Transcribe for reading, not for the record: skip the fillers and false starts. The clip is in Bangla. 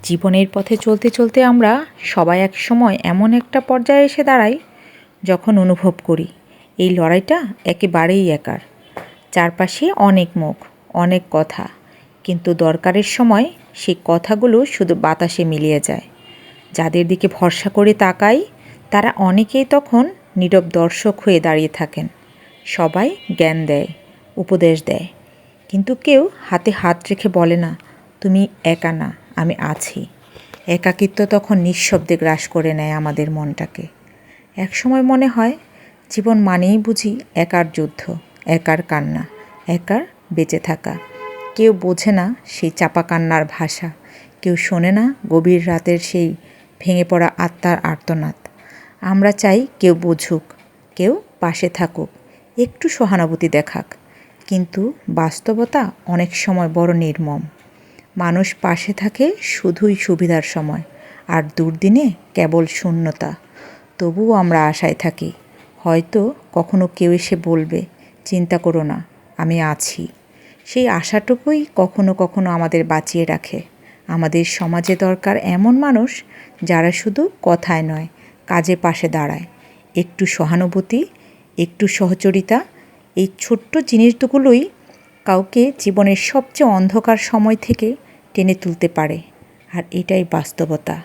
জীবনের পথে চলতে চলতে আমরা সবাই একসময় এমন একটা পর্যায়ে এসে দাঁড়াই যখন অনুভব করি এই লড়াইটা একেবারেই একার। চারপাশে অনেক মুখ, অনেক কথা, কিন্তু দরকারের সময় সেই কথাগুলো শুধু বাতাসে মিলিয়ে যায়। যাদের দিকে ভরসা করে তাকাই তারা অনেকেই তখন নীরব দর্শক হয়ে দাঁড়িয়ে থাকেন। সবাই জ্ঞান দেয়, উপদেশ দেয়, কিন্তু কেউ হাতে হাত রেখে বলে না, তুমি একা না, আমি আছি। একাকিত্ব তখন নিঃশব্দে গ্রাস করে নেয় আমাদের মনটাকে। একসময় মনে হয় জীবন মানেই বুঝি একার যুদ্ধ, একার কান্না, একার বেঁচে থাকা। কেউ বোঝে না সেই চাপা কান্নার ভাষা, কেউ শোনে না গভীর রাতের সেই ভেঙে পড়া আত্মার আর্তনাদ। আমরা চাই কেউ বুঝুক, কেউ পাশে থাকুক, একটু সহানুভূতি দেখাক, কিন্তু বাস্তবতা অনেক সময় বড় নির্মম। মানুষ পাশে থাকে শুধুই সুবিধার সময়, আর দুর্দিনে কেবল শূন্যতা। তবুও আমরা আশায় থাকি, হয়তো কখনো কেউ এসে বলবে, চিন্তা করো না, আমি আছি। সেই আশাটুকুই কখনো কখনো আমাদের বাঁচিয়ে রাখে। আমাদের সমাজে দরকার এমন মানুষ যারা শুধু কথায় নয়, কাজে পাশে দাঁড়ায়। একটু সহানুভূতি, একটু সহচরিতা, এই ছোট্ট জিনিসগুলোই কাউকে জীবনের সবচেয়ে অন্ধকার সময় থেকে টেনে তুলতে পারে। আর এটাই বাস্তবতা।